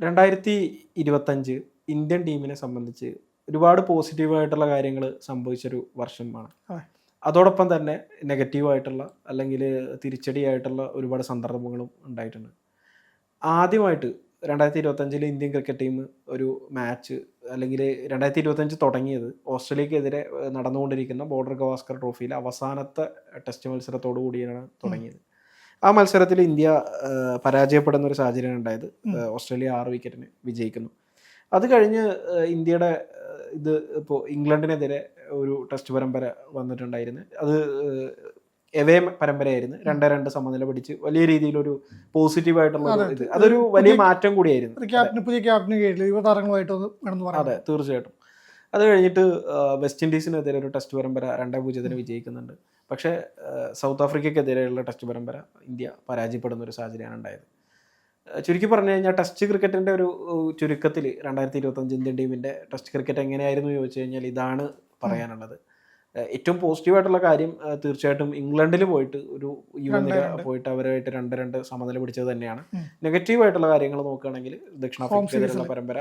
2025 Indian ടീമിനെ സംബന്ധിച്ച് ഒരുപാട് പോസിറ്റീവായിട്ടുള്ള കാര്യങ്ങൾ സംഭവിച്ചൊരു വർഷമാണ്. അതോടൊപ്പം തന്നെ നെഗറ്റീവായിട്ടുള്ള അല്ലെങ്കിൽ തിരിച്ചടിയായിട്ടുള്ള ഒരുപാട് സന്ദർഭങ്ങളും ഉണ്ടായിട്ടുണ്ട്. ആദ്യമായിട്ട് 2025 ഇന്ത്യൻ ക്രിക്കറ്റ് ടീം ഒരു മാച്ച് അല്ലെങ്കിൽ 2025 തുടങ്ങിയത് ഓസ്ട്രേലിയക്കെതിരെ നടന്നുകൊണ്ടിരിക്കുന്ന ബോർഡർ ഗവാസ്കർ ട്രോഫിയിലെ അവസാനത്തെ ടെസ്റ്റ് മത്സരത്തോടു കൂടിയാണ് തുടങ്ങിയത്. ആ മത്സരത്തിൽ ഇന്ത്യ പരാജയപ്പെടുന്ന ഒരു സാഹചര്യം ഉണ്ടായത്. ഓസ്ട്രേലിയ 6 വിക്കറ്റിന് വിജയിക്കുന്നു. അത് കഴിഞ്ഞ് ഇന്ത്യയുടെ ഇത് ഇപ്പോൾ ഇംഗ്ലണ്ടിനെതിരെ ഒരു ടെസ്റ്റ് പരമ്പര വന്നിട്ടുണ്ടായിരുന്നു. അത് എവേ പരമ്പരയായിരുന്നു. 2-2 സമനില പിടിച്ച് വലിയ രീതിയിലൊരു പോസിറ്റീവായിട്ടുള്ള ഇത് അതൊരു വലിയ മാറ്റം കൂടിയായിരുന്നു. അതെ, തീർച്ചയായിട്ടും. അത് കഴിഞ്ഞിട്ട് വെസ്റ്റ് ഇൻഡീസിനെതിരെ ഒരു ടെസ്റ്റ് പരമ്പര 2-0 വിജയിക്കുന്നുണ്ട്. പക്ഷേ സൗത്ത് ആഫ്രിക്കയ്ക്കെതിരെയുള്ള ടെസ്റ്റ് പരമ്പര ഇന്ത്യ പരാജയപ്പെടുന്ന ഒരു സാഹചര്യമാണ് ഉണ്ടായത്. ചുരുക്കി പറഞ്ഞു കഴിഞ്ഞാൽ ടെസ്റ്റ് ക്രിക്കറ്റിൻ്റെ ഒരു ചുരുക്കത്തിൽ 2025 ഇന്ത്യൻ ടീമിൻ്റെ ടെസ്റ്റ് ക്രിക്കറ്റ് എങ്ങനെയായിരുന്നു ചോദിച്ചു കഴിഞ്ഞാൽ ഇതാണ് പറയാനുള്ളത്. ഏറ്റവും പോസിറ്റീവായിട്ടുള്ള കാര്യം തീർച്ചയായിട്ടും ഇംഗ്ലണ്ടിൽ പോയിട്ട് ഒരു യുവനിര പോയിട്ട് അവരുമായിട്ട് 2-2 സമനില പിടിച്ചത് തന്നെയാണ്. നെഗറ്റീവായിട്ടുള്ള കാര്യങ്ങൾ നോക്കുകയാണെങ്കിൽ ദക്ഷിണാഫ്രിക്കയ്ക്കെതിരെയുള്ള പരമ്പര,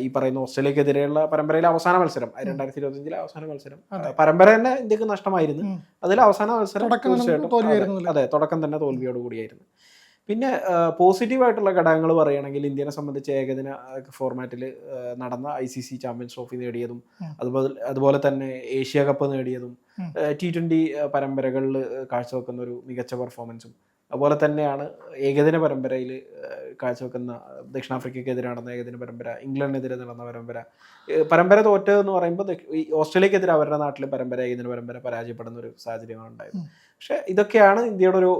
ഈ പറയുന്ന ഓസ്ട്രേലിയക്കെതിരെയുള്ള പരമ്പരയിലെ അവസാന മത്സരം 2025 അവസാന മത്സരം പരമ്പര തന്നെ ഇന്ത്യക്ക് നഷ്ടമായിരുന്നു. അതിൽ അവസാന മത്സരം തീർച്ചയായിട്ടും അതെ തുടക്കം തന്നെ തോൽവിയോട് കൂടിയായിരുന്നു. പിന്നെ പോസിറ്റീവായിട്ടുള്ള ഘടകങ്ങൾ പറയുകയാണെങ്കിൽ ഇന്ത്യനെ സംബന്ധിച്ച് ഏകദിന ഫോർമാറ്റിൽ നടന്ന ICC ചാമ്പ്യൻസ് ട്രോഫി നേടിയതും അതുപോലെ തന്നെ ഏഷ്യ കപ്പ് നേടിയതും T20 പരമ്പരകളിൽ കാഴ്ചവെക്കുന്ന ഒരു മികച്ച പെർഫോമൻസും അതുപോലെ തന്നെയാണ് ഏകദിന പരമ്പരയിൽ കാഴ്ചവെക്കുന്ന ദക്ഷിണാഫ്രിക്കയ്ക്കെതിരെ നടന്ന ഏകദിന പരമ്പര, ഇംഗ്ലണ്ടിനെതിരെ നടന്ന പരമ്പര തോറ്റതെന്ന് പറയുമ്പോൾ ഓസ്ട്രേലിയക്കെതിരെ അവരുടെ നാട്ടിൽ ഏകദിന പരമ്പര പരാജയപ്പെടുന്ന ഒരു സാഹചര്യമാണ് ഉണ്ടായത്. പക്ഷേ ഇതൊക്കെയാണ് ഇന്ത്യയുടെ ഒരു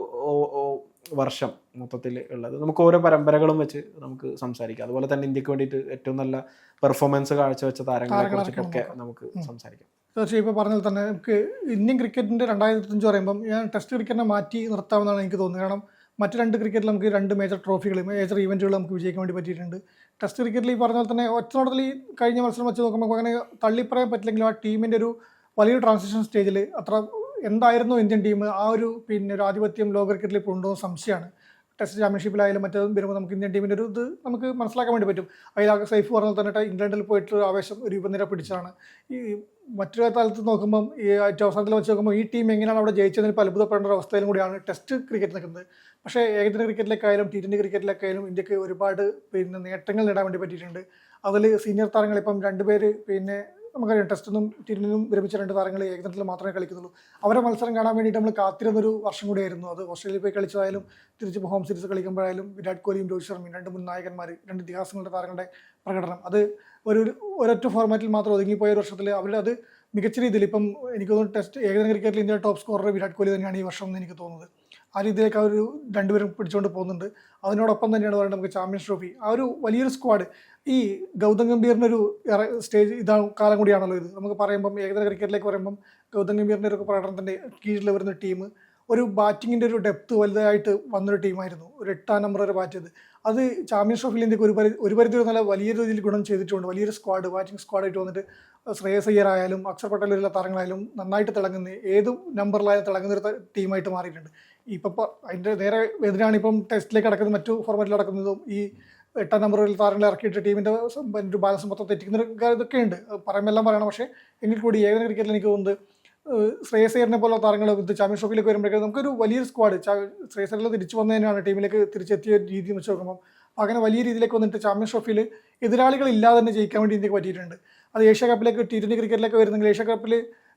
വർഷം മൊത്തത്തിൽ ഉള്ളത്. നമുക്ക് ഓരോ പരമ്പരകളും വെച്ച് നമുക്ക് സംസാരിക്കാം. അതുപോലെ തന്നെ ഇന്ത്യക്ക് വേണ്ടിയിട്ട് ഏറ്റവും നല്ല പെർഫോമൻസ് കാഴ്ചവെച്ച താരങ്ങളെ കുറിച്ചിട്ടൊക്കെ നമുക്ക് സംസാരിക്കാം. തീർച്ചയായും ഇപ്പോൾ പറഞ്ഞാൽ തന്നെ നമുക്ക് ഇന്ത്യൻ ക്രിക്കറ്റിൻ്റെ 2025 പറയുമ്പം ഞാൻ ടെസ്റ്റ് ക്രിക്കറ്റിനെ മാറ്റി നിർത്താമെന്നാണ് എനിക്ക് തോന്നുന്നത്. കാരണം മറ്റ് 2 ക്രിക്കറ്റിൽ നമുക്ക് 2 മേജർ ട്രോഫികൾ, മേജർ ഇവൻറ്റുകൾ നമുക്ക് വിജയിക്കാൻ വേണ്ടി പറ്റിയിട്ടുണ്ട്. ടെസ്റ്റ് ക്രിക്കറ്റിൽ ഈ പറഞ്ഞ പോലെ തന്നെ ഒറ്റനോട്ടത്തിൽ ഈ കഴിഞ്ഞ മത്സരം വെച്ച് നോക്കുമ്പോൾ അങ്ങനെ തള്ളിപ്പറയാൻ പറ്റില്ലെങ്കിലും ആ ടീമിൻ്റെ ഒരു വലിയൊരു ട്രാൻസിഷൻ സ്റ്റേജിൽ അത്ര എന്തായിരുന്നു ഇന്ത്യൻ ടീം, ആ ഒരു ഒരു ആധിപത്യം ലോക ക്രിക്കറ്റിൽ ഇപ്പോൾ ഉണ്ടോ എന്ന് സംശയമാണ്. ടെസ്റ്റ് ചാമ്പ്യൻഷിപ്പിലായാലും മറ്റേതും വരുമ്പോൾ നമുക്ക് ഇന്ത്യൻ ടീമിൻ്റെ ഒരു ഇത് നമുക്ക് മനസ്സിലാക്കാൻ വേണ്ടി പറ്റും. അതിൽ സൈഫ് പറഞ്ഞാൽ തന്നെ ഇംഗ്ലണ്ടിൽ പോയിട്ട് ആവേശം ഒരു യുവനിര പിടിച്ചാണ്. ഈ മറ്റൊരു തലത്ത് നോക്കുമ്പം ഈ അവസാനത്തിൽ വെച്ച് നോക്കുമ്പോൾ ഈ ടീം എങ്ങനെയാണ് അവിടെ ജയിച്ചതിന് ഇപ്പോൾ അത്ഭുതപ്പെടേണ്ട ഒരു അവസ്ഥയിലും കൂടിയാണ് ടെസ്റ്റ് ക്രിക്കറ്റ് നിൽക്കുന്നത്. പക്ഷേ ഏകദിന ക്രിക്കറ്റിലേക്കായാലും T20 ക്രിക്കറ്റിലേക്കായാലും ഇന്ത്യക്ക് ഒരുപാട് നേട്ടങ്ങൾ നേടാൻ വേണ്ടി പറ്റിയിട്ടുണ്ട്. അതിൽ സീനിയർ താരങ്ങൾ ഇപ്പം 2 പേര് നമുക്കറിയാം ടെസ്റ്റിനും T20നും വിരമിച്ച 2 താരങ്ങൾ ഏകദിനത്തിൽ മാത്രമേ കളിക്കുന്നുള്ളൂ. അവരെ മത്സരം കാണാൻ വേണ്ടിയിട്ട് നമ്മൾ കാത്തിരുന്നൊരു വർഷം കൂടിയായിരുന്നു അത്. ഓസ്ട്രേലിയയിൽ പോയി കളിച്ചതായാലും തിരിച്ച് ഹോം സീരീസ് കളിക്കുമ്പോഴായാലും വിരാട് കോഹ്ലിയും രോഹിത് ശർമ്മയും 2 മുൻ നായകന്മാർ, 2 ഇതിഹാസങ്ങളുടെ താരങ്ങളുടെ പ്രകടനം അത് ഒരൊറ്റ ഫോർമാറ്റിൽ മാത്രം ഒതുങ്ങിപ്പോയ ഒരു വർഷത്തിൽ അവരത് മികച്ച രീതിയിൽ ഇപ്പം എനിക്ക് തോന്നുന്നു ടെസ്റ്റ് ഏകദിന ക്രിക്കറ്റിൽ ഇന്ത്യയുടെ ടോപ്പ് സ്കോറർ വിരാട് കോഹ്ലി തന്നെയാണ് ഈ വർഷം എന്ന് എനിക്ക് തോന്നുന്നത്. ആ രീതിയിലേക്ക് അവർ 2 പേരും പിടിച്ചുകൊണ്ട് പോകുന്നുണ്ട്. അതിനോടൊപ്പം തന്നെയാണ് പറയുന്നത് നമുക്ക് ചാമ്പ്യൻസ് ട്രോഫി ആ ഒരു വലിയൊരു സ്ക്വാഡ്. ഈ ഗൗതം ഗംഭീറിനൊരു സ്റ്റേജ് കാലം കൂടിയാണല്ലോ ഇത്. നമുക്ക് പറയുമ്പം ഏകദിന ക്രിക്കറ്റിലേക്ക് പറയുമ്പം ഗൗതം ഗംഭീറിൻ്റെ ഒരു പ്രകടനത്തിൻ്റെ കീഴിൽ വരുന്ന ടീം ഒരു ബാറ്റിങ്ങിൻ്റെ ഒരു ഡെപ്ത് വലുതായിട്ട് വന്നൊരു ടീമായിരുന്നു. ഒരു 8ാം നമ്പർ വരെ ബാറ്റ് ചെയ്ത് അത് ചാമ്പ്യൻസ് ട്രോഫിയിൽ ഇന്ത്യക്ക് ഒരു പരിധി നല്ല വലിയ രീതിയിൽ ഗുണം ചെയ്തിട്ടുണ്ട്. വലിയൊരു സ്ക്വാഡ്, ബാറ്റിംഗ് സ്ക്വാഡായിട്ട് വന്നിട്ട് ശ്രേയസ് അയ്യർ ആയാലും അക്ഷർ പട്ടേൽ വരുന്ന താരങ്ങളായാലും നന്നായിട്ട് തിളങ്ങുന്ന, ഏത് നമ്പറിലായാലും തിളങ്ങുന്ന ഒരു ടീമായിട്ട് മാറിയിട്ടുണ്ട്. ഇപ്പം അതിൻ്റെ നേരെ എതിരാണ് ഇപ്പം ടെസ്റ്റിലേക്ക് നടക്കുന്നത്, മറ്റു ഫോർമാറ്റിൽ നടക്കുന്നതും ഈ 8ാം നമ്പറിൽ താരങ്ങളെ ഇറക്കിയിട്ട് ടീമിൻ്റെ ഒരു ബാലൻസ് മൊത്തം തെറ്റിക്കുന്ന ഇതൊക്കെ ഉണ്ട്. പറയുമ്പോൾ പറയണം. പക്ഷേ എങ്കിൽ കൂടി ഏകദിന ക്രിക്കറ്റിൽ എനിക്ക് തോന്നുന്നത് ശ്രേയസ് അയ്യറിനെ പോലുള്ള താരങ്ങൾ ഇത് ചാമ്പ്യൻസ് ട്രോഫിയിലേക്ക് വരുമ്പോഴേക്കും നമുക്കൊരു വലിയൊരു സ്ക്വാഡ്, ശ്രേയസ് അയ്യർ തിരിച്ചു വന്നു തന്നെയാണ് ടീമിലേക്ക് തിരിച്ചെത്തിയ രീതി വെച്ച് നോക്കുമ്പോൾ അങ്ങനെ വലിയ രീതിയിലേക്ക് വന്നിട്ട് ചാമ്പ്യൻസ് ട്രോഫിയിൽ എതിരാളികളില്ലാതെ തന്നെ ജയിക്കാൻ വേണ്ടി ഇന്ത്യക്ക് പറ്റിയിട്ടുണ്ട്. അത് ഏഷ്യ കപ്പിലേക്ക് T20 ക്രിക്കറ്റിലേക്ക് വരുന്നെങ്കിൽ ഏഷ്യ കപ്പിൽ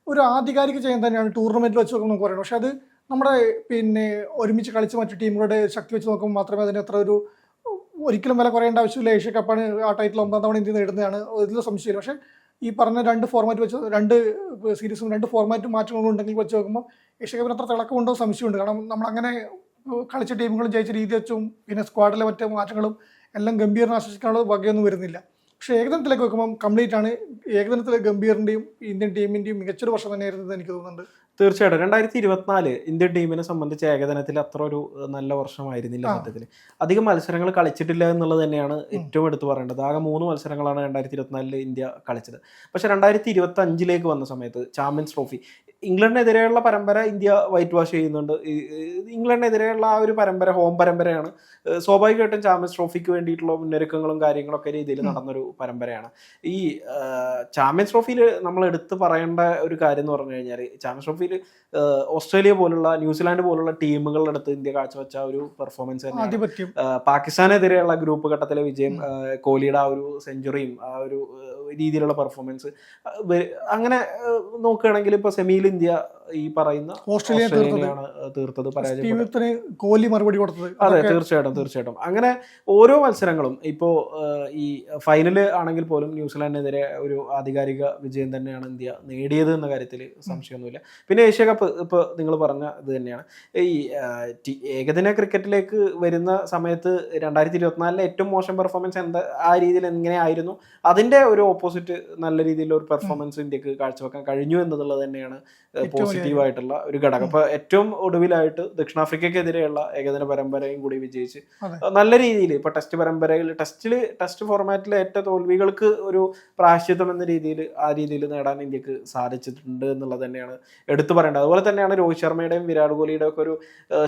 ഒരു ആധികാരിക ചെയ്യാൻ തന്നെയാണ് ടൂർണമെൻറ്റിൽ വെച്ച് നോക്കുമ്പോൾ നമുക്ക് പറയുന്നത്. പക്ഷേ അത് നമ്മുടെ ഒരുമിച്ച് കളിച്ച് മറ്റു ടീമുകളുടെ ശക്തി വെച്ച് നോക്കുമ്പോൾ മാത്രമേ അതിന് അത്ര ഒരിക്കലും വില കുറയേണ്ട ആവശ്യമില്ല. ഏഷ്യ കപ്പാണ് ആ ടൈറ്റിൽ 9ാം തവണ ഇന്ത്യ നേടുന്നതാണ്, ഇതിൽ സംശയമില്ല. പക്ഷേ ഈ പറഞ്ഞ 2 ഫോർമാറ്റ് വെച്ച് 2 സീരീസും 2 ഫോർമാറ്റും മാറ്റങ്ങളുണ്ടെങ്കിൽ വെച്ച് നോക്കുമ്പോൾ ഏഷ്യ കപ്പിന് അത്ര തിളക്കമുണ്ടോ സംശയമുണ്ട്. കാരണം നമ്മളങ്ങനെ കളിച്ച ടീമുകളും ജയിച്ച രീതി വെച്ചും സ്ക്വാഡിലെ മറ്റു മാറ്റങ്ങളും എല്ലാം ഗംഭീറിനെ ആശ്വസിക്കാനുള്ള വകയൊന്നും വരുന്നില്ല. പക്ഷേ ഏകദിനത്തിലേക്ക് വെക്കുമ്പം കംപ്ലീറ്റ് ആണ്. ഏകദിനത്തിലെ ഗംഭീറിൻ്റെയും ഇന്ത്യൻ ടീമിൻ്റെയും മികച്ചൊരു വർഷം തന്നെയായിരുന്നു എനിക്ക് തോന്നുന്നുണ്ട്. തീർച്ചയായിട്ടും 2024 ഇന്ത്യൻ ടീമിനെ സംബന്ധിച്ച് ഏകദിനത്തിൽ അത്ര ഒരു നല്ല വർഷമായിരുന്നില്ല. സത്യത്തിൽ അധികം മത്സരങ്ങൾ കളിച്ചിട്ടില്ല എന്നുള്ളത് തന്നെയാണ് ഏറ്റവും എടുത്തു പറയേണ്ടത്. ആകെ 3 മത്സരങ്ങളാണ് 2024 ഇന്ത്യ കളിച്ചത്. പക്ഷേ 2025 വന്ന സമയത്ത് ചാമ്പ്യൻസ് ട്രോഫി ഇംഗ്ലണ്ടിനെതിരെയുള്ള പരമ്പര ഇന്ത്യ വൈറ്റ് വാഷ് ചെയ്യുന്നുണ്ട്. ഇംഗ്ലണ്ടിനെതിരെയുള്ള ആ ഒരു പരമ്പര ഹോം പരമ്പരയാണ്. സ്വാഭാവികമായിട്ടും ചാമ്പ്യൻസ് ട്രോഫിക്ക് വേണ്ടിയിട്ടുള്ള മുന്നൊരുക്കങ്ങളും കാര്യങ്ങളൊക്കെ രീതിയിൽ നടന്നൊരു പരമ്പരയാണ്. ഈ ചാമ്പ്യൻസ് ട്രോഫിയിൽ നമ്മൾ എടുത്തു പറയേണ്ട ഒരു കാര്യം എന്ന് പറഞ്ഞു കഴിഞ്ഞാൽ, ചാമ്പ്യൻസ് ട്രോഫിയിൽ ഓസ്ട്രേലിയ പോലുള്ള ന്യൂസിലാൻഡ് പോലുള്ള ടീമുകളുടെ അടുത്ത് ഇന്ത്യ കാഴ്ചവെച്ച ഒരു പെർഫോമൻസ് തന്നെയാണ്. പാകിസ്ഥാനെതിരെയുള്ള ഗ്രൂപ്പ് ഘട്ടത്തിലെ വിജയം, കോഹ്ലിയുടെ ആ ഒരു സെഞ്ചുറിയും ആ ഒരു രീതിയിലുള്ള പെർഫോമൻസ്, അങ്ങനെ നോക്കുകയാണെങ്കിൽ ഇപ്പൊ സെമിയിൽ ഇന്ത്യ ഈ പറയുന്ന ഓസ്ട്രേലിയയാണ് തീർത്തത്, പരാജയപ്പെട്ടത്, കോഹ്ലി മറുപടി കൊടുത്തത്. അതെ, തീർച്ചയായിട്ടും. അങ്ങനെ ഓരോ മത്സരങ്ങളും ഇപ്പോ ഈ ഫൈനല് ആണെങ്കിൽ പോലും ന്യൂസിലാൻഡിനെതിരെ ഒരു ആധികാരിക വിജയം തന്നെയാണ് ഇന്ത്യ നേടിയത് എന്ന കാര്യത്തിൽ സംശയമൊന്നുമില്ല. പിന്നെ ഏഷ്യ കപ്പ് ഇപ്പൊ നിങ്ങൾ പറഞ്ഞ ഇത് തന്നെയാണ്. ഈ ഏകദിന ക്രിക്കറ്റിലേക്ക് വരുന്ന സമയത്ത് 2024 ഏറ്റവും മോശം പെർഫോമൻസ് ആ രീതിയിൽ എങ്ങനെയായിരുന്നു, അതിന്റെ ഒരു ഓപ്പോസിറ്റ് നല്ല രീതിയിലുള്ള ഒരു പെർഫോമൻസ് ഇന്ത്യക്ക് കാഴ്ചവെക്കാൻ കഴിഞ്ഞു എന്നുള്ളത് തന്നെയാണ് പോസിറ്റീവായിട്ടുള്ള ഒരു ഘടകം. അപ്പൊ ഏറ്റവും ഒടുവിലായിട്ട് ദക്ഷിണാഫ്രിക്കക്കെതിരെയുള്ള ഏകദിന പരമ്പരയും കൂടി വിജയിച്ച് നല്ല രീതിയിൽ ഇപ്പൊ ടെസ്റ്റ് ഫോർമാറ്റിലെ ഏറ്റവും തോൽവികൾക്ക് ഒരു പ്രായശ്ചിത്തം എന്ന രീതിയിൽ ആ രീതിയിൽ നേടാൻ ഇന്ത്യക്ക് സാധിച്ചിട്ടുണ്ട് എന്നുള്ളത് തന്നെയാണ് എടുത്തു പറയേണ്ടത്. അതുപോലെ തന്നെയാണ് രോഹിത് ശർമ്മയുടെയും വിരാട് കോഹ്ലിയുടെയും ഒക്കെ ഒരു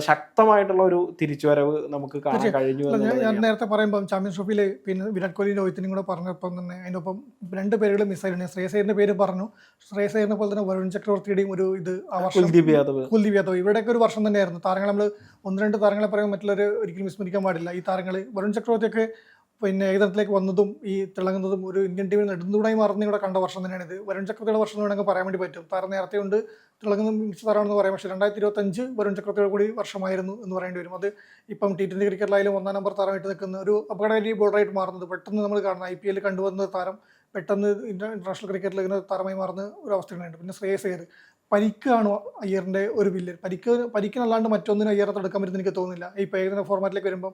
ശക്തമായിട്ടുള്ള ഒരു തിരിച്ചുവരവ് നമുക്ക് കാണാൻ കഴിഞ്ഞു. ഞാൻ നേരത്തെ പറയുമ്പോൾ ചാമ്പ്യൻസ് ട്രോഫിയിൽ പിന്നെ വിരാട് കോഹ്ലി രോഹിത്തിനും കൂടെ പറഞ്ഞപ്പം തന്നെ അതിനൊപ്പം 2 പേരുകൾ മിസ്സായിരുന്നു. ശ്രേയസ് അയ്യറിന്റെ പേര് പറഞ്ഞു. ശ്രേയസ് അയ്യറിനെ പോലെ തന്നെ വരുൺ ചക്രവർത്തിയുടെയും ഒരു ഇത് ആ വർഷം, കുൽദീപ് യാദവ്, ഇവിടെയൊക്കെ ഒരു വർഷം തന്നെയായിരുന്നു. താരങ്ങൾ നമ്മൾ 1-2 താരങ്ങളെ പറയുമ്പോൾ മറ്റുള്ളവർ ഒരിക്കലും വിസ്മരിക്കാൻ പാടില്ല. ഈ താരങ്ങൾ വരുൺ ചക്രവർത്തിയൊക്കെ പിന്നെ ഏകദിനത്തിലേക്ക് വന്നതും ഈ തിളങ്ങുന്നതും ഒരു ഇന്ത്യൻ ടീമിൽ നെടുന്തൂണായി മാറുന്ന ഇവിടെ കണ്ട വർഷം തന്നെയാണ് ഇത്. വരുൺ ചക്രവർത്തിയുടെ വർഷം എന്ന് വേണമെങ്കിൽ പറയാൻ വേണ്ടി പറ്റും. താരം നേരത്തെ ഉണ്ട് തിളങ്ങുന്ന മികച്ച താരമാണെന്ന് പറയാം. പക്ഷേ 2025 വരുൺ ചക്രവർത്തിയുടെ കൂടി വർഷമായിരുന്നു എന്ന് പറയേണ്ടി വരും. അത് ഇപ്പം T20 ക്രിക്കറ്റിലായാലും 1-ാം നമ്പർ താരമായിട്ട് നിൽക്കുന്ന ഒരു അപകടകാരി ബോളറായിട്ട് മാറുന്നത് പെട്ടെന്ന് നമ്മൾ കാണുന്ന IPL കണ്ടുവന്ന താരം പെട്ടെന്ന് ഇന്റർനാഷണൽ ക്രിക്കറ്റിൽ ഇങ്ങനെ താരമായി മാറുന്ന ഒരു അവസ്ഥയുണ്ട്. പിന്നെ ശ്രേയസ് അയ്യർ, പരിക്കാണ് അയ്യറിന്റെ ഒരു വില്ലൻ. പരിക്കിനല്ലാണ്ട് മറ്റൊന്നിനും അയ്യറെ തടുക്കാൻ പറ്റുന്ന എനിക്ക് തോന്നുന്നില്ല. ഇപ്പോൾ ഏകദിന ഫോർമാറ്റിലേക്ക് വരുമ്പം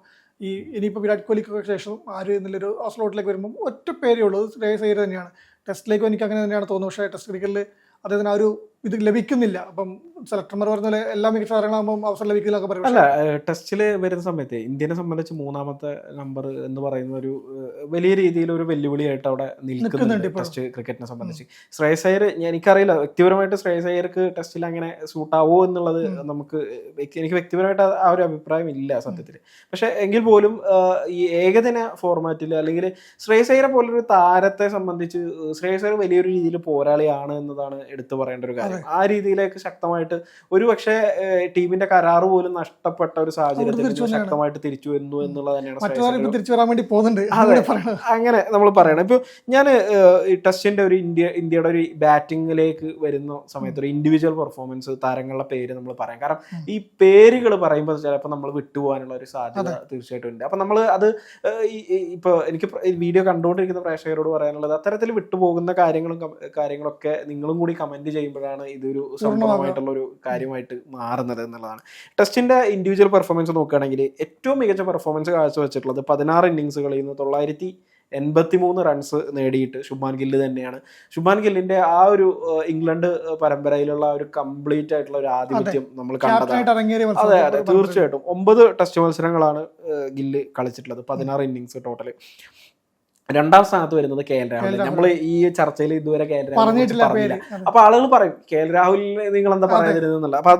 ഇനിയിപ്പോൾ വിരാട് കോഹ്ലിക്കൊക്കെ ശേഷം ആര് എന്നുള്ളൊരു ആ സ്ലോട്ടിലേക്ക് വരുമ്പം ഒറ്റ പേരേ ഉള്ളൂ, ശ്രേയസ് അയ്യർ തന്നെയാണ്. ടെസ്റ്റിലേക്കും എനിക്ക് അങ്ങനെ തന്നെയാണ് തോന്നുന്നത്. പക്ഷേ ടെസ്റ്റ് ക്രിക്കറ്റിൽ അദ്ദേഹത്തിന് ആ ഒരു ഇത് ലഭിക്കുന്നില്ല. അപ്പം സെലക്ടർമാർ പറഞ്ഞ പോലെ എല്ലാ മികച്ച താരങ്ങളാകുമ്പോൾ അവസരം ലഭിക്കില്ല പറയും. അല്ല, ടെസ്റ്റിൽ വരുന്ന സമയത്ത് ഇന്ത്യനെ സംബന്ധിച്ച് 3-ാമത്തെ നമ്പർ എന്ന് പറയുന്ന ഒരു വലിയ രീതിയിൽ ഒരു വെല്ലുവിളിയായിട്ട് അവിടെ നിൽക്കുന്നുണ്ട് ടെസ്റ്റ് ക്രിക്കറ്റിനെ സംബന്ധിച്ച്. ശ്രേയസ് അയ്യർ, എനിക്കറിയില്ല വ്യക്തിപരമായിട്ട് ശ്രേയസ് അയ്യർക്ക് ടെസ്റ്റിൽ അങ്ങനെ സൂട്ടാവോ എന്നുള്ളത് എനിക്ക് വ്യക്തിപരമായിട്ട് ആ ഒരു അഭിപ്രായം ഇല്ല സത്യത്തിൽ. പക്ഷെ എങ്കിൽ പോലും ഈ ഏകദിന ഫോർമാറ്റിൽ അല്ലെങ്കിൽ ശ്രേയസ് അയ്യരെ പോലൊരു താരത്തെ സംബന്ധിച്ച് ശ്രേയസ് അയ്യർ വലിയൊരു രീതിയിൽ പോരാളിയാണ് എന്നതാണ് എടുത്തു പറയേണ്ട ഒരു കാര്യം. ആ രീതിയിലേക്ക് ശക്തമായിട്ട് ഒരു പക്ഷേ ടീമിന്റെ കരാറ് പോലും നഷ്ടപ്പെട്ട ഒരു സാഹചര്യത്തിൽ ശക്തമായിട്ട് തിരിച്ചു വന്നു എന്നുള്ളത് തന്നെയാണ് തിരിച്ചു വരാൻ വേണ്ടി പോകുന്നുണ്ട്. അങ്ങനെ നമ്മൾ പറയണം. ഇപ്പൊ ഞാൻ ഈ ടെസ്റ്റിന്റെ ഒരു ഇന്ത്യയുടെ ഒരു ബാറ്റിങ്ങിലേക്ക് വരുന്ന സമയത്ത് ഒരു ഇൻഡിവിജ്വൽ പെർഫോമൻസ് താരങ്ങളുടെ പേര് നമ്മൾ പറയാം. കാരണം ഈ പേരുകൾ പറയുമ്പോൾ ചിലപ്പോൾ നമ്മൾ വിട്ടുപോകാനുള്ള ഒരു സാധ്യത തീർച്ചയായിട്ടും ഉണ്ട്. അപ്പൊ നമ്മൾ അത് ഇപ്പൊ എനിക്ക് വീഡിയോ കണ്ടുകൊണ്ടിരിക്കുന്ന പ്രേക്ഷകരോട് പറയാനുള്ളത്, അത്തരത്തിൽ വിട്ടുപോകുന്ന കാര്യങ്ങളൊക്കെ നിങ്ങളും കൂടി കമന്റ് ചെയ്യുമ്പോഴാണ് ഇതൊരു സംഭവമായിട്ടുള്ള ഒരു കാര്യമായിട്ട് മാറുന്നത് എന്നുള്ളതാണ്. ടെസ്റ്റിന്റെ ഇൻഡിവിജ്വൽ പെർഫോമൻസ് നോക്കുകയാണെങ്കിൽ ഏറ്റവും മികച്ച പെർഫോമൻസ് കാഴ്ചവെച്ചിട്ടുള്ളത് 16 ഇന്നിങ്സുകളിൽ നിന്ന് 983 റൺസ് നേടിയിട്ട് ശുഭ്മാൻ ഗില്ല് തന്നെയാണ്. ശുഭ്മാൻ ഗില്ലിന്റെ ആ ഒരു ഇംഗ്ലണ്ട് പരമ്പരയിലുള്ള ഒരു കംപ്ലീറ്റ് ആയിട്ടുള്ള ഒരു ആധിപത്യം നമ്മൾ കണ്ടതാണ്. അതെ, തീർച്ചയായിട്ടും 9 ടെസ്റ്റ് മത്സരങ്ങളാണ് ഗില്ല് കളിച്ചിട്ടുള്ളത്, 16 ഇന്നിങ്സ് ടോട്ടല്. 2-ാം സ്ഥാനത്ത് വരുന്നത് KL രാഹുൽ. നമ്മൾ ഈ ചർച്ചയിൽ ഇതുവരെ KL രാഹുൽ പറഞ്ഞില്ല. അപ്പൊ ആളുകൾ പറയും KL രാഹുലിനെ നിങ്ങൾ എന്താ പറയാതിരുന്നുള്ള. അപ്പൊ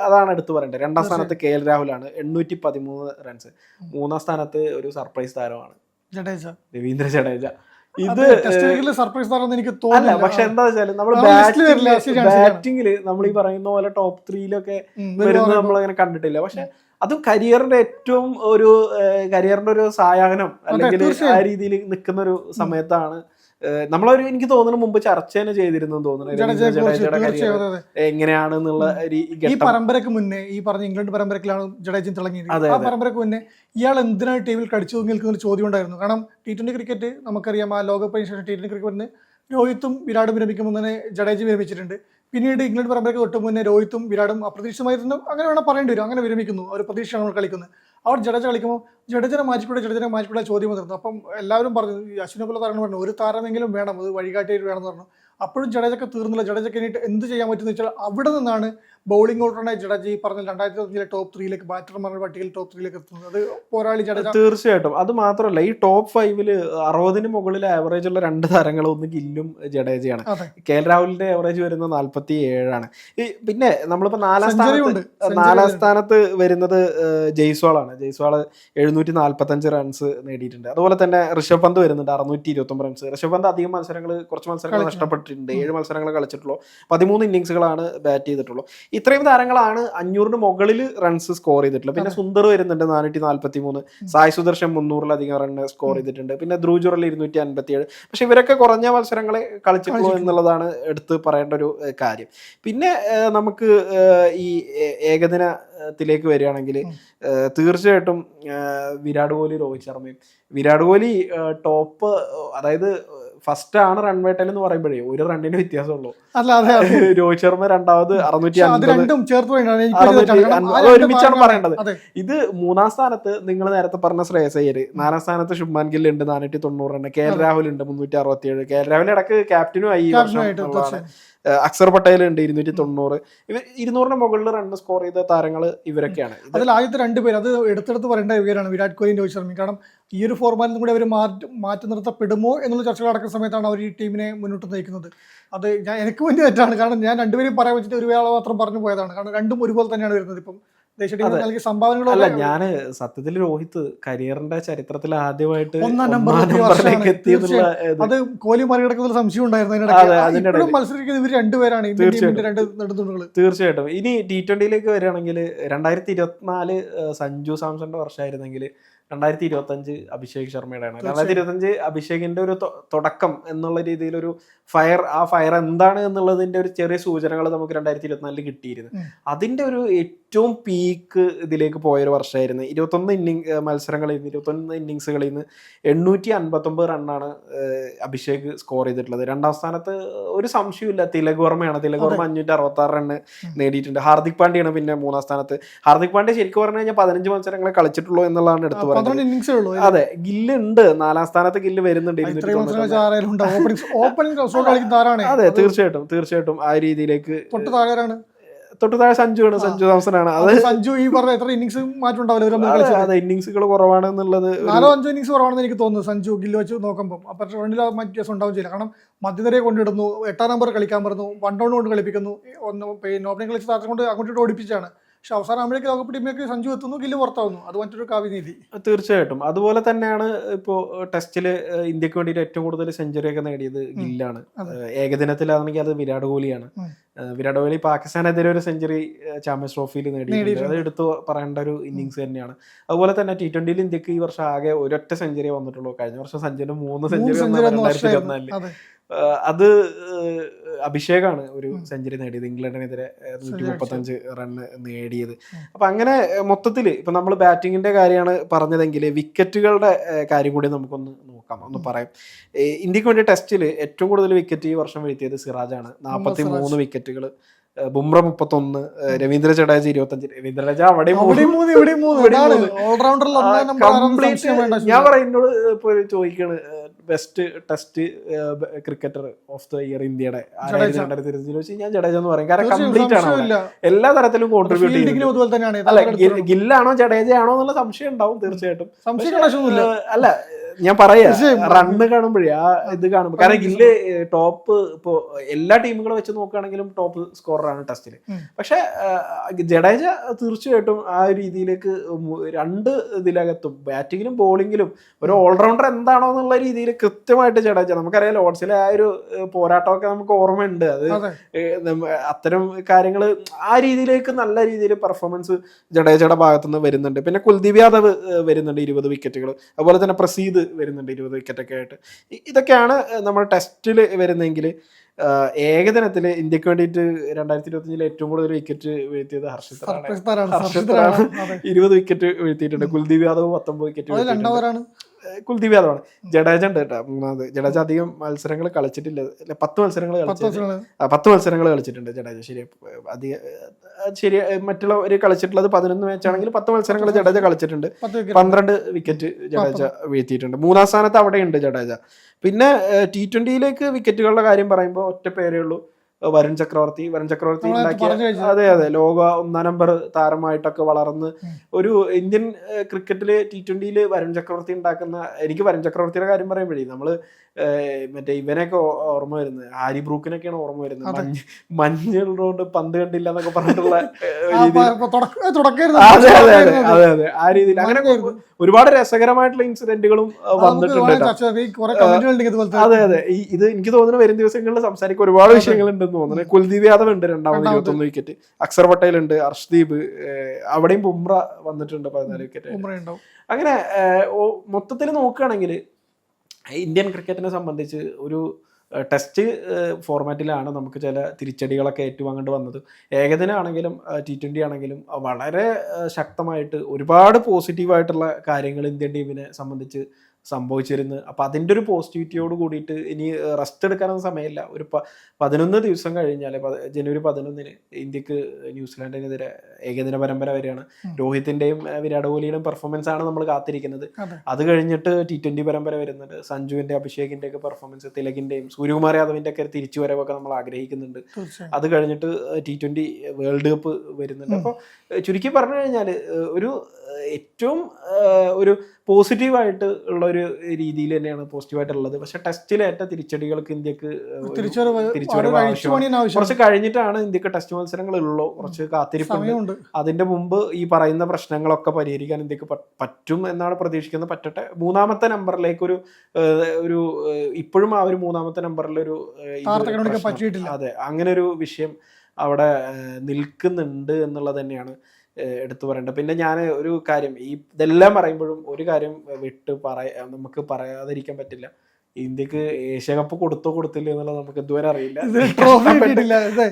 അതാണ് എടുത്തു പറയേണ്ടത്. 2-ാം സ്ഥാനത്ത് KL രാഹുലാണ്, 813 റൺസ്. 3-ാം സ്ഥാനത്ത് ഒരു സർപ്രൈസ് താരമാണ് രവീന്ദ്ര ജഡേജ. ഇത് സർപ്രൈസ് താരം എനിക്ക് തോന്നുന്നില്ല. പക്ഷെ എന്താ വെച്ചാല് നമ്മൾ ബാറ്റിംഗില് നമ്മൾ ഈ പറയുന്ന പോലെ ടോപ്പ് 3-ലൊക്കെ വരുന്നത് നമ്മളങ്ങനെ കണ്ടിട്ടില്ല. പക്ഷെ അതും കരിയറിന്റെ ഒരു സായാഹ്നം അല്ലെങ്കിൽ ആ രീതിയിൽ നിൽക്കുന്ന ഒരു സമയത്താണ് നമ്മളൊരു, എനിക്ക് തോന്നുന്നു മുമ്പ് ചർച്ച തന്നെ ചെയ്തിരുന്നു തോന്നുന്നു എങ്ങനെയാണെന്നുള്ള ഈ പരമ്പരക്ക് മുന്നേ ഈ പറഞ്ഞ ഇംഗ്ലണ്ട് പരമ്പരക്കിലാണ് ജഡേജൻ തിളങ്ങിയത്. ആ പരമ്പരക്ക് മുന്നേ ഇയാൾ എന്തിനാണ് ടീമിൽ കടിച്ചു തൂങ്ങി നിൽക്കുന്ന ഒരു ചോദ്യം ഉണ്ടായിരുന്നു. കാരണം T20 ക്രിക്കറ്റ് നമുക്കറിയാം, ആ ലോകകപ്പിന് ശേഷം T20 ക്രിക്കറ്റിന് രോഹിത്തും വിരാടും വിരമിക്കുമ്പോൾ തന്നെ ജഡേജ വിരമിച്ചിട്ടുണ്ട്. പിന്നീട് ഇംഗ്ലണ്ട് പരമ്പരയ്ക്ക് തൊട്ട് മുന്നേ രോഹിത്തും വിരാടും അപ്രതീക്ഷിതമായിരുന്നു, അങ്ങനെ വേണം പറയേണ്ടി വരും, അങ്ങനെ വിരമിക്കുന്നു. ഒരു പ്രതീക്ഷയാണ് നമ്മൾ കളിക്കുന്നത്. അവർ ജഡേജ കളിക്കുമ്പോൾ ജഡേജനെ മാറ്റിക്കൂടെ ചോദ്യം വന്നിരുന്നു. അപ്പം എല്ലാവരും പറഞ്ഞു, അശ്വിനെ പോലെ താരങ്ങൾ പറഞ്ഞു ഒരു താരമെങ്കിലും വേണം, അത് വഴികാട്ടിയായിട്ട് വേണമെന്ന് പറഞ്ഞു. അപ്പോഴും ജഡേജക്ക് തീർന്നില്ല. ജഡേജക്ക് ഇനി എന്ത് ചെയ്യാൻ പറ്റുമെന്ന് വെച്ചാൽ അവിടെ നിന്നാണ് ബൗളിംഗ് ഓൾറൗണ്ടായി ജഡേജ ഈ പറഞ്ഞ 2025 ടോപ്പ് 3 ബാറ്റർമാരുടെ പട്ടികയിൽ ടോപ്പ് 3 എത്തുന്നത്. അത് പോരാളി ജഡേജ. തീർച്ചയായിട്ടും. അത് മാത്രമല്ല, ഈ ടോപ്പ് 5 60 മുകളിൽ ആവറേജ് ഉള്ള 2 താരങ്ങൾ ഒന്ന് ഗില്ലും ജഡേജയാണ്. KL രാഹുലിന്റെ ആവറേജ് വരുന്നത് 47 പിന്നെ നമ്മളിപ്പോ നാലാം സ്ഥാനത്ത് വരുന്നത് ജയ്സ്വാളാണ്. ജയ്സ്വാൾ 745 റൺസ് നേടിയിട്ടുണ്ട്. അതുപോലെ തന്നെ ഋഷഭ് പന്ത് വരുന്നുണ്ട് 629 റൺസ്. ഋഷഭ് പന്ത് അധികം കുറച്ച് മത്സരങ്ങൾ നഷ്ടപ്പെട്ടിട്ടുണ്ട്. 7 മത്സരങ്ങൾ കളിച്ചിട്ടുള്ളൂ, 13 ഇന്നിങ്സുകളാണ് ബാറ്റ് ചെയ്തിട്ടുള്ളൂ. ഇത്രയും താരങ്ങളാണ് 500 മുകളിൽ റൺസ് സ്കോർ ചെയ്തിട്ടുള്ളത്. പിന്നെ സുന്ദർ വരുന്നുണ്ട് 443, സായ് സുദർശൻ 300-ലധികം റൺ സ്കോർ ചെയ്തിട്ടുണ്ട്. പിന്നെ ധ്രുവ് ജുറൽ 257. പക്ഷെ ഇവരൊക്കെ കുറഞ്ഞ മത്സരങ്ങളെ കളിച്ചിട്ടുള്ളൂ എന്നുള്ളതാണ് എടുത്ത് പറയേണ്ട ഒരു കാര്യം. പിന്നെ നമുക്ക് ഈ ഏകദിനത്തിലേക്ക് വരികയാണെങ്കിൽ തീർച്ചയായിട്ടും വിരാട് കോഹ്ലി, രോഹിത് ശർമ്മയും. വിരാട് കോഹ്ലി ടോപ്പ്, അതായത് ഫസ്റ്റ് ആണ് റൺ വേട്ടൽ എന്ന് പറയുമ്പോഴേ 1 റണ്ണിന് വ്യത്യാസമുള്ളൂ. രോഹിത് ശർമ്മ രണ്ടാമത് 650 ഒരുമിച്ചാണ് പറയേണ്ടത്. ഇത് 3-ാം സ്ഥാനത്ത് നിങ്ങൾ നേരത്തെ പറഞ്ഞ ശ്രേയസ് അയ്യർ, 4-ാം സ്ഥാനത്ത് ശുഭ്മാൻ ഗിൽ ഉണ്ട് 490 റൺ, KL രാഹുൽ ഉണ്ട് 367. KL രാഹുൽ ഇടക്ക് ക്യാപ്റ്റനും ആയി. അക്സർ പട്ടേൽ ഉണ്ട് 290. ഇവർ 200-ന് മുകളിൽ റൺ സ്കോർ ചെയ്ത താരങ്ങൾ ഇവരൊക്കെയാണ്. അതിൽ ആദ്യത്തെ 2 പേര് അത് എടുത്തെടുത്ത് പറയേണ്ട ഇവരാണ്, വിരാട് കോഹ്ലിയും രോഹിത് ശർമ്മയും. കാരണം ഈ ഒരു ഫോർമാറ്റിൽ കൂടി അവർ മാറ്റി നിർത്തപ്പെടുമോ എന്നുള്ള ചർച്ചകൾ നടക്കുന്ന സമയത്താണ് അവർ ഈ ടീമിനെ മുന്നോട്ട് നയിക്കുന്നത്. അത് എനിക്ക് വേണ്ടി തെറ്റാണ്. കാരണം ഞാൻ രണ്ടുപേരും പറയാൻ വെച്ചിട്ട് ഒരു വേള മാത്രം പറഞ്ഞു പോയതാണ്. കാരണം രണ്ടും ഒരുപോലെ തന്നെയാണ് വരുന്നത്. ഇപ്പം ദേശീയ ടീമിന് നൽകിയ സംഭാവനകളല്ല. ഞാന് സത്യത്തിൽ രോഹിത് കരിയറിന്റെ ചരിത്രത്തിൽ ആദ്യമായിട്ട് 1-ാം നമ്പറിലേക്ക് എത്തിയെന്നുള്ള അത് കോഹ്ലി മറികടക്കുന്ന സംശയം ഉണ്ടായിരുന്നു. മത്സരിക്കുന്നത് ഇവർ രണ്ടുപേരാണ്, നെടുന്തൂണുകൾ. തീർച്ചയായിട്ടും. ഇനി T20യിലേക്ക് വരികയാണെങ്കിൽ 2024 സഞ്ജു സാംസന്റെ വർഷമായിരുന്നെങ്കിൽ 2025 അഭിഷേക് ശർമ്മയുടെയാണ്. 2025 അഭിഷേകിന്റെ ഒരു തുടക്കം എന്നുള്ള രീതിയിൽ ഒരു ഫയർ, ആ ഫയർ എന്താണ് എന്നുള്ളതിന്റെ ഒരു ചെറിയ സൂചനകൾ നമുക്ക് 2024 കിട്ടിയിരുന്നു. അതിന്റെ ഒരു ഏറ്റവും പീക്ക് ഇതിലേക്ക് പോയൊരു വർഷമായിരുന്നു. 21 മത്സരങ്ങളിൽ നിന്ന് 21 ഇന്നിങ്സുകളിൽ നിന്ന് 859 റണ്ണാണ് അഭിഷേക് സ്കോർ ചെയ്തിട്ടുള്ളത്. 2-ാം സ്ഥാനത്ത് ഒരു സംശയമില്ല തിലക് വർമ്മയാണ്. തിലക് വർമ്മ 566 റണ്ണ് നേടിയിട്ടുണ്ട്. ഹാർദിക് പാണ്ഡ്യയാണ് പിന്നെ 3-ാം സ്ഥാനത്ത്. ഹാർദിക് പാണ്ഡ്യ ശരിക്കും പറഞ്ഞു കഴിഞ്ഞാൽ 15 മത്സരങ്ങളെ കളിച്ചിട്ടുള്ളൂ എന്നുള്ളതാണ് എടുത്തു പറയുന്നത്. അതെ, ഗില്ല് ഉണ്ട് 4-ാം സ്ഥാനത്ത്. ഗില്ല് വരുന്നുണ്ട്. അതെ, തീർച്ചയായിട്ടും ആ രീതിയിലേക്ക്. തൊട്ട് താഴെ സഞ്ജു സാംസണാണ്. അത് സഞ്ജു ഈ പറഞ്ഞ എത്ര ഇന്നിങ്സ് മാറ്റുണ്ടാവില്ല, ഇന്നിങ്സുകൾ കുറവാണ് എന്നുള്ളത്. 4-5 ഇന്നിങ്സ് കുറവാണെന്ന് എനിക്ക് തോന്നുന്നു സഞ്ജു ഗില്ല് വെച്ച് നോക്കുമ്പോൾ. അപ്പൊ റണ്ണിൽ വ്യത്യാസം ഉണ്ടാവും ചെയ്യില്ല. കാരണം മധ്യനിരയെ കൊണ്ടിടുന്നു, 8-ാം നമ്പർ കളിക്കാൻ പറഞ്ഞു, 1 ഡൗൺ കൊണ്ട് കളിപ്പിക്കുന്നു, ഓപ്പണിംഗ് കളിച്ച് താരത്തെ കൊണ്ട് അങ്ങോട്ട് ഓടിപ്പിച്ചാണ്. പക്ഷെ അവസാനം ആകുമ്പോഴേക്ക് ലോകകപ്പ് ടീമിലേക്ക് സഞ്ജു എത്തുന്നു, ഗില്ല് പുറത്താവുന്നു. അത് മറ്റൊരു കാവ്യനീതി. തീർച്ചയായിട്ടും. അതുപോലെ തന്നെയാണ് ഇപ്പോൾ ടെസ്റ്റില് ഇന്ത്യക്ക് വേണ്ടിയിട്ട് ഏറ്റവും കൂടുതൽ സെഞ്ചുറി ഒക്കെ നേടിയത് ഗില്ലാണ്. ഏകദിനത്തിലാണെങ്കിൽ അത് വിരാട് കോഹ്ലിയാണ്. വിരാട് കോഹ്ലി പാകിസ്ഥാനെതിരെ ഒരു സെഞ്ചുറി ചാമ്പ്യൻസ് ട്രോഫിയിൽ നേടിയിട്ടുണ്ട്. അത് എടുത്തു പറയേണ്ട ഒരു ഇന്നിങ്സ് തന്നെയാണ്. അതുപോലെ തന്നെ T20യിൽ ഇന്ത്യക്ക് ഈ വർഷം ആകെ ഒരൊറ്റ സെഞ്ചുറി വന്നിട്ടുള്ളൂ. കഴിഞ്ഞ വർഷം സഞ്ജുവിന് 3 സെഞ്ചുറി 2024. അത് അഭിഷേകാണ് ഒരു സെഞ്ചുറി നേടിയത്, ഇംഗ്ലണ്ടിനെതിരെ 135 റണ്ണ് നേടിയത്. അപ്പൊ അങ്ങനെ മൊത്തത്തിൽ ഇപ്പൊ നമ്മൾ ബാറ്റിങ്ങിന്റെ കാര്യമാണ് പറഞ്ഞതെങ്കിൽ വിക്കറ്റുകളുടെ കാര്യം കൂടി നമുക്കൊന്ന് നോക്കാം, ഒന്ന് പറയാം. ഇന്ത്യക്ക് വേണ്ടി ടെസ്റ്റിൽ ഏറ്റവും കൂടുതൽ വിക്കറ്റ് ഈ വർഷം വീഴ്ത്തിയത് സിറാജാണ്, 43 വിക്കറ്റുകൾ. ബുംറ 31, രവീന്ദ്ര ജഡേജ 25. രവീന്ദ്ര ജഡേജ അവിടെ ഞാൻ പറയുന്നത് ഇപ്പൊ ചോദിക്കാണ് best test cricketer of the year ഇന്ത്യയുടെ 2025 ഞാൻ ജഡേജ എന്ന് പറയും. കാരണം കംപ്ലീറ്റ് ആണ്, എല്ലാ തരത്തിലും കോൺട്രിബ്യൂട്ട് ചെയ്യുന്നത്. അല്ല, ഗില്ലാണോ ജഡേജയാണോ എന്നുള്ള സംശയം ഉണ്ടാവും തീർച്ചയായിട്ടും. അല്ല, ഞാൻ പറയാ റണ്ണ് കാണുമ്പോഴേ ആ ഇത് കാണുമ്പോൾ, കാരണം ഗില്ല് ടോപ്പ് ഇപ്പോ എല്ലാ ടീമുകളും വെച്ച് നോക്കുകയാണെങ്കിലും ടോപ്പ് സ്കോററാണ് ടെസ്റ്റില്. പക്ഷെ ജഡേജ തീർച്ചയായിട്ടും ആ രീതിയിലേക്ക് 2 ഇതിലകത്തും ബാറ്റിങ്ങിലും ബോളിങ്ങിലും ഒരു ഓൾറൗണ്ടർ എന്താണോ എന്നുള്ള രീതിയിൽ കൃത്യമായിട്ട് ജഡേജ, നമുക്കറിയാം ലോർഡ്സിലെ ആ ഒരു പോരാട്ടമൊക്കെ നമുക്ക് ഓർമ്മയുണ്ട്. അത് അത്തരം കാര്യങ്ങൾ ആ രീതിയിലേക്ക് നല്ല രീതിയിൽ പെർഫോമൻസ് ജഡേജയുടെ ഭാഗത്തുനിന്ന് വരുന്നുണ്ട്. പിന്നെ കുൽദീപ് യാദവ് വരുന്നുണ്ട് 20 വിക്കറ്റുകൾ. അതുപോലെ തന്നെ പ്രസീദ് വരുന്നുണ്ട് 20 വിക്കറ്റൊക്കെ ആയിട്ട്. ഇതൊക്കെയാണ് നമ്മൾ ടെസ്റ്റിൽ വരുന്നതെങ്കിൽ ഏകദിനത്തിൽ ഇന്ത്യക്ക് വേണ്ടിയിട്ട് 2025 ഏറ്റവും കൂടുതൽ വിക്കറ്റ് വീഴ്ത്തിയത് ഹർഷിത്താണ്. 20 വിക്കറ്റ് വീഴ്ത്തിയിട്ടുണ്ട്. കുൽദീപ് യാദവ് 19 വിക്കറ്റ്. കുൽദീപ് യാദവാണ്. ജഡേജ ഉണ്ട് കേട്ടോ 3ാമത്. ജഡേജ അധികം മത്സരങ്ങൾ കളിച്ചിട്ടില്ല, 10 മത്സരങ്ങൾ കളിച്ചിട്ടുണ്ട് ജഡേജ. ശരി, മറ്റുള്ളവർ കളിച്ചിട്ടുള്ളത് 11 മാച്ചാണെങ്കിൽ 10 മത്സരങ്ങൾ ജഡേജ കളിച്ചിട്ടുണ്ട്. 12 വിക്കറ്റ് ജഡേജ വീഴ്ത്തിയിട്ടുണ്ട്. 3-ാം സ്ഥാനത്ത് അവിടെയുണ്ട് ജഡേജ. പിന്നെ T20യിലേക്ക് വിക്കറ്റുകളുടെ കാര്യം പറയുമ്പോൾ ഒറ്റ പേരേ ഉള്ളൂ, വരുൺ ചക്രവർത്തി ഉണ്ടാക്കിയ അതെ ലോക 1-ാം നമ്പർ താരമായിട്ടൊക്കെ വളർന്ന് ഒരു ഇന്ത്യൻ ക്രിക്കറ്റില് T20 വരുൺ ചക്രവർത്തി ഉണ്ടാക്കുന്ന, എനിക്ക് വരുൺ ചക്രവർത്തിയുടെ കാര്യം പറയുമ്പോഴേ നമ്മള് മറ്റേ ഇവനൊക്കെ ഓർമ്മ വരുന്നത്, ഹാരി ബ്രൂക്കിനൊക്കെയാണ് ഓർമ്മ വരുന്നത്. മഞ്ഞുള്ളതുകൊണ്ട് പന്ത് കണ്ടില്ല എന്നൊക്കെ പറഞ്ഞിട്ടുള്ള അതെ അതെ അതെ അതെ അതെ ആ രീതിയിൽ അങ്ങനെ ഒരുപാട് രസകരമായിട്ടുള്ള ഇൻസിഡന്റുകളും വന്നിട്ടുണ്ട്. അതെ അതെ ഇത് എനിക്ക് തോന്നുന്നു വരും ദിവസങ്ങളിൽ സംസാരിക്കാൻ ഒരുപാട് വിഷയങ്ങൾ ഉണ്ടെന്ന് തോന്നുന്നു. കുൽദീപ് യാദവ് ഉണ്ട് 21 വിക്കറ്റ്, അക്സർ പട്ടേൽ ഉണ്ട്, അർഷ്ദീപ്, അവിടെയും ബുംറ വന്നിട്ടുണ്ട് 14 വിക്കറ്റ്. അങ്ങനെ മൊത്തത്തിൽ നോക്കുകയാണെങ്കിൽ ഇന്ത്യൻ ക്രിക്കറ്റിനെ സംബന്ധിച്ച് ഒരു ടെസ്റ്റ് ഫോർമാറ്റിലാണ് നമുക്ക് ചില തിരിച്ചടികളൊക്കെ ഏറ്റുവാങ്ങേണ്ടി വന്നത്. ഏകദിനാണെങ്കിലും T20 ആണെങ്കിലും വളരെ ശക്തമായിട്ട് ഒരുപാട് പോസിറ്റീവായിട്ടുള്ള കാര്യങ്ങൾ ഇന്ത്യൻ ടീമിനെ സംബന്ധിച്ച് സംഭവിച്ചിരുന്നു. അപ്പോൾ അതിൻ്റെ ഒരു പോസിറ്റിവിറ്റിയോട് കൂടിയിട്ട് ഇനി റെസ്റ്റ് എടുക്കാനൊന്നും സമയമില്ല. ഒരു 11 ദിവസം കഴിഞ്ഞാൽ ജനുവരി 11 ഇന്ത്യക്ക് ന്യൂസിലാൻഡിനെതിരെ ഏകദിന പരമ്പര വരികയാണ്. രോഹിത്തിൻ്റെയും വിരാട് കോഹ്ലിയുടെയും പെർഫോമൻസ് ആണ് നമ്മൾ കാത്തിരിക്കുന്നത്. അത് കഴിഞ്ഞിട്ട് T20 പരമ്പര വരുന്നുണ്ട്. സഞ്ജുവിൻ്റെ, അഭിഷേകിൻ്റെ ഒക്കെ പെർഫോമൻസ്, തിലകിൻ്റെയും സൂര്യകുമാർ യാദവിൻ്റെ ഒക്കെ തിരിച്ചുവരവൊക്കെ നമ്മൾ ആഗ്രഹിക്കുന്നുണ്ട്. അത് കഴിഞ്ഞിട്ട് T20 വേൾഡ് കപ്പ് വരുന്നുണ്ട്. അപ്പോൾ ചുരുക്കി പറഞ്ഞു കഴിഞ്ഞാൽ ഒരു ഏറ്റവും ഒരു പോസിറ്റീവായിട്ട് ഉള്ള ഒരു രീതിയിൽ തന്നെയാണ് പോസിറ്റീവായിട്ടുള്ളത്. പക്ഷെ ടെസ്റ്റിലേറ്റ തിരിച്ചടികൾക്ക് ഇന്ത്യക്ക് തിരിച്ചുവരവ് ആവശ്യമാണ്. കുറച്ച് കഴിഞ്ഞിട്ടാണ് ഇന്ത്യക്ക് ടെസ്റ്റ് മത്സരങ്ങൾ ഉള്ളൂ, കുറച്ച് കാത്തിരിപ്പുണ്ട്. അതിന്റെ മുമ്പ് ഈ പറയുന്ന പ്രശ്നങ്ങളൊക്കെ പരിഹരിക്കാൻ ഇന്ത്യക്ക് പറ്റും എന്നാണ് പ്രതീക്ഷിക്കുന്നത്. പറ്റട്ടെ. 3-ാമത്തെ നമ്പറിലേക്ക് ഒരു ഇപ്പോഴും ആ ഒരു 3-ാമത്തെ നമ്പറിലൊരു അതെ അങ്ങനെ ഒരു വിഷയം അവിടെ നിൽക്കുന്നുണ്ട് എന്നുള്ളത് തന്നെയാണ് എടുത്തു പറയേണ്ടത്. പിന്നെ ഞാൻ ഒരു കാര്യം, ഇതെല്ലാം പറയുമ്പോഴും ഒരു കാര്യം നമുക്ക് പറയാതിരിക്കാൻ പറ്റില്ല. ഇന്ത്യക്ക് ഏഷ്യ കപ്പ് കൊടുത്തോ കൊടുത്തില്ല എന്നുള്ളത് നമുക്ക് ഇതുവരെ അറിയില്ല.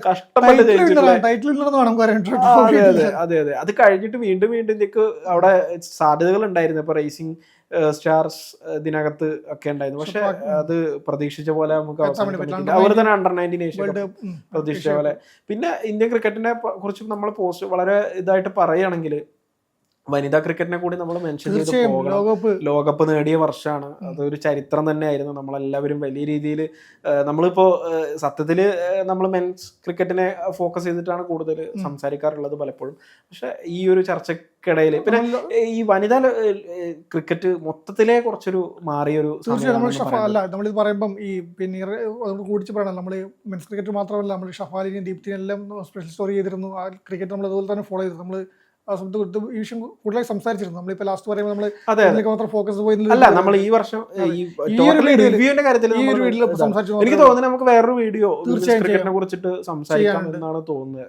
കഷ്ടപ്പെട്ട് അതെ അതെ അത് കഴിഞ്ഞിട്ട് വീണ്ടും ഇന്ത്യക്ക് അവിടെ സാധ്യതകൾ ഉണ്ടായിരുന്നു. ഇപ്പൊ റേസിംഗ് സ്റ്റാർസ് ഇതിനകത്ത് ഒക്കെ ഉണ്ടായിരുന്നു. പക്ഷെ അത് പ്രതീക്ഷിച്ച പോലെ നമുക്ക് അതുപോലെ തന്നെ അണ്ടർ-19 ഏഷ്യ കപ്പ് പ്രതീക്ഷിച്ച പോലെ. പിന്നെ ഇന്ത്യൻ ക്രിക്കറ്റിനെ കുറിച്ച് നമ്മൾ വളരെ ഇതായിട്ട് പറയുകയാണെങ്കിൽ വനിതാ ക്രിക്കറ്റിനെ കൂടി നമ്മൾ മെൻഷൻ ചെയ്ത് പോകണം. ലോകകപ്പ് നേടിയ വർഷമാണ്. അതൊരു ചരിത്രം തന്നെയായിരുന്നു. നമ്മളെല്ലാവരും വലിയ രീതിയിൽ നമ്മളിപ്പോൾ സത്യത്തിൽ നമ്മൾ മെൻസ് ക്രിക്കറ്റിനെ ഫോക്കസ് ചെയ്തിട്ടാണ് കൂടുതൽ സംസാരിക്കാറുള്ളത് പലപ്പോഴും. പക്ഷെ ഈ ഒരു ചർച്ചക്കിടയിൽ പിന്നെ ഈ വനിതാ ക്രിക്കറ്റ് മൊത്തത്തിലെ കുറച്ചൊരു മാറിയൊരു നമ്മളിത് പറയുമ്പം ഈ പിന്നെ കൂടിച്ച് പറയണം, നമ്മൾ മെൻസ് ക്രിക്കറ്റ് മാത്രമല്ല, നമ്മൾ ഷഫാലിനെയും ദീപ്തിനെയും എല്ലാം സ്പെഷ്യൽ സ്റ്റോറി ചെയ്തിരുന്നു. ആ ക്രിക്കറ്റ് നമ്മൾ അതുപോലെ തന്നെ ഫോളോ ചെയ്തു. നമ്മൾ ഈ വിഷയം കൂടുതലായി സംസാരിച്ചിരുന്നു. നമ്മളിപ്പോ ലാസ്റ്റ് പറയുമ്പോൾ നമ്മൾ ഫോക്കസ് അല്ല നമ്മൾ ഈ വർഷം റിവ്യൂവിന്റെ കാര്യത്തിൽ എനിക്ക് തോന്നുന്നു നമുക്ക് വേറൊരു വീഡിയോ ക്രിക്കറ്റിനെ കുറിച്ചിട്ട് സംസാരിക്കാം എന്നാണ് തോന്നുന്നത്.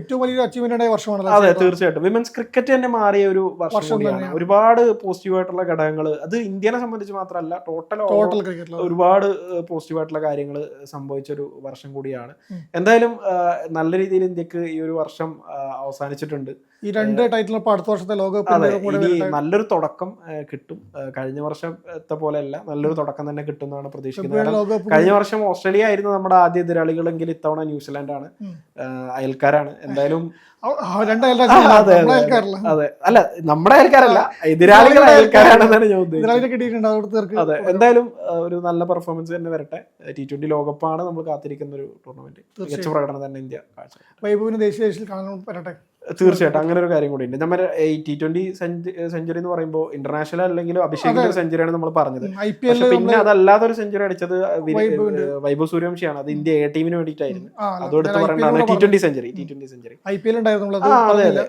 ഏറ്റവും വലിയൊരു അച്ചീവ്മെന്റ് വർഷമാണ്. അതെ തീർച്ചയായിട്ടും. വിമൻസ് ക്രിക്കറ്റ് തന്നെ മാറിയ ഒരു വർഷം കൂടിയാണ്. ഒരുപാട് പോസിറ്റീവായിട്ടുള്ള ഘടകങ്ങൾ അത് ഇന്ത്യനെ സംബന്ധിച്ച് മാത്രമല്ല ടോട്ടൽ ഒരുപാട് പോസിറ്റീവായിട്ടുള്ള കാര്യങ്ങൾ സംഭവിച്ചൊരു വർഷം കൂടിയാണ്. എന്തായാലും നല്ല രീതിയിൽ ഇന്ത്യക്ക് ഈ ഒരു വർഷം അവസാനിച്ചിട്ടുണ്ട്. ഈ 2 ടൈറ്റിലും അടുത്ത വർഷത്തെ ലോകകപ്പ് നല്ലൊരു തുടക്കം കിട്ടും. കഴിഞ്ഞ വർഷത്തെ പോലെയല്ല, നല്ലൊരു തുടക്കം തന്നെ കിട്ടും എന്നാണ് പ്രതീക്ഷിക്കുന്നത്. കഴിഞ്ഞ വർഷം ഓസ്ട്രേലിയ ആയിരുന്നു നമ്മുടെ ആദ്യ എതിരാളികളെങ്കിൽ ഇത്തവണ ന്യൂസിലാൻഡാണ്, അയൽക്കാരാണ്. എന്തായാലും അതെ അല്ല നമ്മുടെ അയൽക്കാരല്ല, എതിരാളികൾ അയൽക്കാരാണെന്നാണ് ഞാൻ ഉദ്ദേശിച്ചത്. അതെ എന്തായാലും ഒരു നല്ല പെർഫോമൻസ് തന്നെ വരട്ടെ. T20 ലോകകപ്പാണ് നമ്മൾ കാത്തിരിക്കുന്ന ഒരു ടൂർണമെന്റ്. മികച്ച പ്രകടനം തന്നെ ഇന്ത്യ കാഴ്ച വൈഭവിന് ദേശീയ കാണാൻ വരട്ടെ. തീർച്ചയായിട്ടും അങ്ങനെ ഒരു കാര്യം കൂടി ഉണ്ട്. നമ്മുടെ ഈ T20 സെഞ്ചുറി എന്ന് പറയുമ്പോൾ ഇന്റർനാഷണൽ അല്ലെങ്കിലും അഭിഷേകിന്റെ സെഞ്ചുറിയാണ് നമ്മൾ പറഞ്ഞത്. പിന്നെ അതല്ലാതെ ഒരു സെഞ്ചുറി അടിച്ചത് വൈഭവ് സൂര്യവംശിയാണ്. അത് ഇന്ത്യ A ടീമിന് വേണ്ടിയിട്ടായിരുന്നു. അതെടുത്ത് പറയേണ്ടതാണ് T20 സെഞ്ചുറി. അതെ അതെ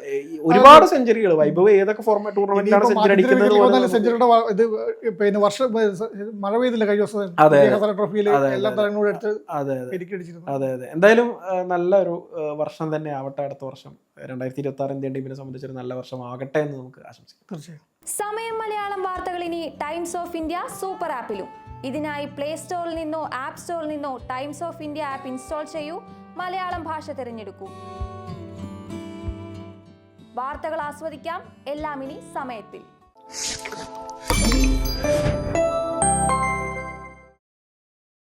ഒരുപാട് സെഞ്ചുറികൾ വൈഭവ് ഏതൊക്കെ ഫോർമാറ്റ് ടൂർണമെന്റിലാണ് സെഞ്ചുറി അടിക്കുന്നത്. മഴ പെയ്തില്ല കഴിഞ്ഞ ദിവസം. അതെ അതെ എന്തായാലും നല്ലൊരു വർഷം തന്നെ ആവട്ടെ. അടുത്ത വർഷം 2026 ഇന്ത്യൻ ടീമിനെ സംബന്ധിച്ചൊരു നല്ല വർഷം ആകട്ടെ എന്ന് നമുക്ക് ആശംസിക്കാം. സമയം മലയാളം വാർത്തകൾ ഇനി ടൈംസ് ഓഫ് ഇന്ത്യ സൂപ്പർ ആപ്പിലും. ഇതിനായി പ്ലേ സ്റ്റോറിൽ നിന്നോ ആപ്പ് സ്റ്റോറിൽ നിന്നോ times of India app install ചെയ്യൂ. മലയാളം ഭാഷ തിരഞ്ഞെടുക്കൂ. വാർത്തകൾ ആസ്വദിക്കാം. എല്ലാം ഇനി സമയത്തിൽ.